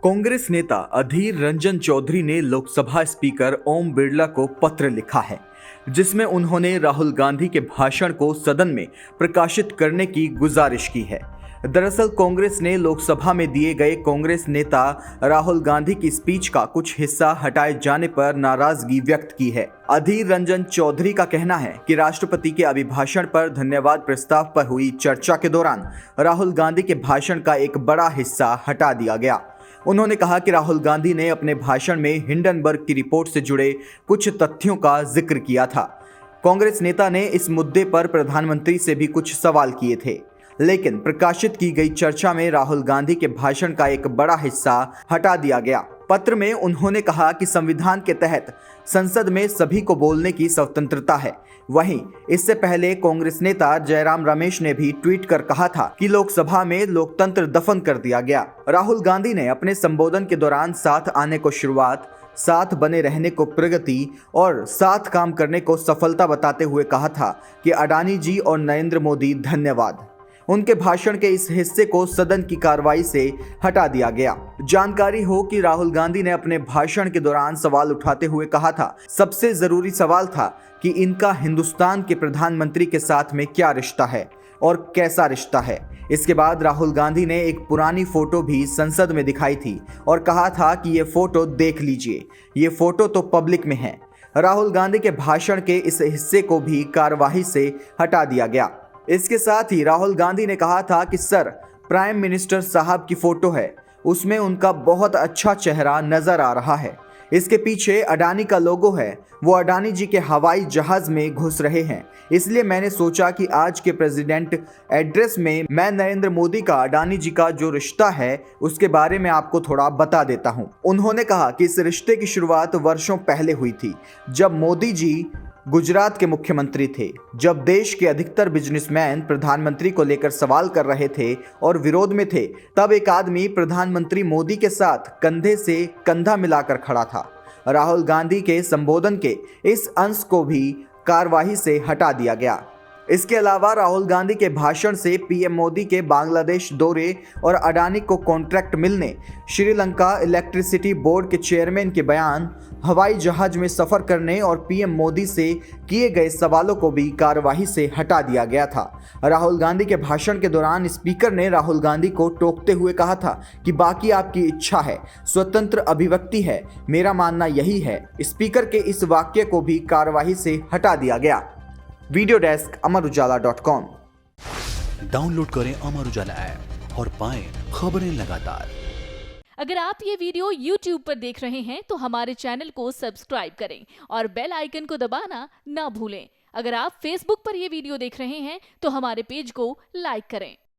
कांग्रेस नेता अधीर रंजन चौधरी ने लोकसभा स्पीकर ओम बिरला को पत्र लिखा है, जिसमें उन्होंने राहुल गांधी के भाषण को सदन में प्रकाशित करने की गुजारिश की है। दरअसल कांग्रेस ने लोकसभा में दिए गए कांग्रेस नेता राहुल गांधी की स्पीच का कुछ हिस्सा हटाए जाने पर नाराजगी व्यक्त की है। अधीर रंजन चौधरी का कहना है कि राष्ट्रपति के अभिभाषण पर धन्यवाद प्रस्ताव पर हुई चर्चा के दौरान राहुल गांधी के भाषण का एक बड़ा हिस्सा हटा दिया गया। उन्होंने कहा कि राहुल गांधी ने अपने भाषण में हिंडनबर्ग की रिपोर्ट से जुड़े कुछ तथ्यों का जिक्र किया था। कांग्रेस नेता ने इस मुद्दे पर प्रधानमंत्री से भी कुछ सवाल किए थे, लेकिन प्रकाशित की गई चर्चा में राहुल गांधी के भाषण का एक बड़ा हिस्सा हटा दिया गया। पत्र में उन्होंने कहा कि संविधान के तहत संसद में सभी को बोलने की स्वतंत्रता है। वहीं इससे पहले कांग्रेस नेता जयराम रमेश ने भी ट्वीट कर कहा था कि लोकसभा में लोकतंत्र दफन कर दिया गया। राहुल गांधी ने अपने संबोधन के दौरान साथ आने को शुरुआत, साथ बने रहने को प्रगति और साथ काम करने को सफलता बताते हुए कहा था कि अडानी जी और नरेंद्र मोदी धन्यवाद। उनके भाषण के इस हिस्से को सदन की कार्रवाई से हटा दिया गया। जानकारी हो कि राहुल गांधी ने अपने भाषण के दौरान सवाल उठाते हुए कहा था, सबसे जरूरी सवाल था कि इनका हिंदुस्तान के प्रधानमंत्री के साथ में क्या रिश्ता है और कैसा रिश्ता है। इसके बाद राहुल गांधी ने एक पुरानी फोटो भी संसद में दिखाई थी और कहा था कि ये फोटो देख लीजिए, ये फोटो तो पब्लिक में है। राहुल गांधी के भाषण के इस हिस्से को भी कार्यवाही से हटा दिया गया। इसके साथ ही राहुल गांधी ने कहा था कि सर, प्राइम मिनिस्टर साहब की फोटो है, उसमें उनका बहुत अच्छा चेहरा नजर आ रहा है। इसके पीछे अडानी का लोगो है, वो अडानी जी के हवाई जहाज में घुस रहे हैं। इसलिए मैंने सोचा कि आज के प्रेसिडेंट एड्रेस में मैं नरेंद्र मोदी का अडानी जी का जो रिश्ता है उसके बारे में आपको थोड़ा बता देता हूं। उन्होंने कहा कि इस रिश्ते की शुरुआत वर्षों पहले हुई थी, जब मोदी जी गुजरात के मुख्यमंत्री थे, जब देश के अधिकतर बिजनेसमैन प्रधानमंत्री को लेकर सवाल कर रहे थे और विरोध में थे, तब एक आदमी प्रधानमंत्री मोदी के साथ कंधे से कंधा मिलाकर खड़ा था। राहुल गांधी के संबोधन के इस अंश को भी कार्यवाही से हटा दिया गया। इसके अलावा राहुल गांधी के भाषण से पीएम मोदी के बांग्लादेश दौरे और अडानी को कॉन्ट्रैक्ट मिलने, श्रीलंका इलेक्ट्रिसिटी बोर्ड के चेयरमैन के बयान, हवाई जहाज में सफर करने और पीएम मोदी से किए गए सवालों को भी कार्यवाही से हटा दिया गया था। राहुल गांधी के भाषण के दौरान स्पीकर ने राहुल गांधी को टोकते हुए कहा था कि बाकी आपकी इच्छा है, स्वतंत्र अभिव्यक्ति है, मेरा मानना यही है। स्पीकर के इस वाक्य को भी कार्यवाही से हटा दिया गया। Video desk अमरउजाला.com। डाउनलोड करें अमर उजाला ऐप और पाएं खबरें लगातार। अगर आप ये वीडियो YouTube पर देख रहे हैं तो हमारे चैनल को सब्सक्राइब करें और बेल आइकन को दबाना ना भूलें। अगर आप Facebook पर ये वीडियो देख रहे हैं तो हमारे पेज को लाइक करें।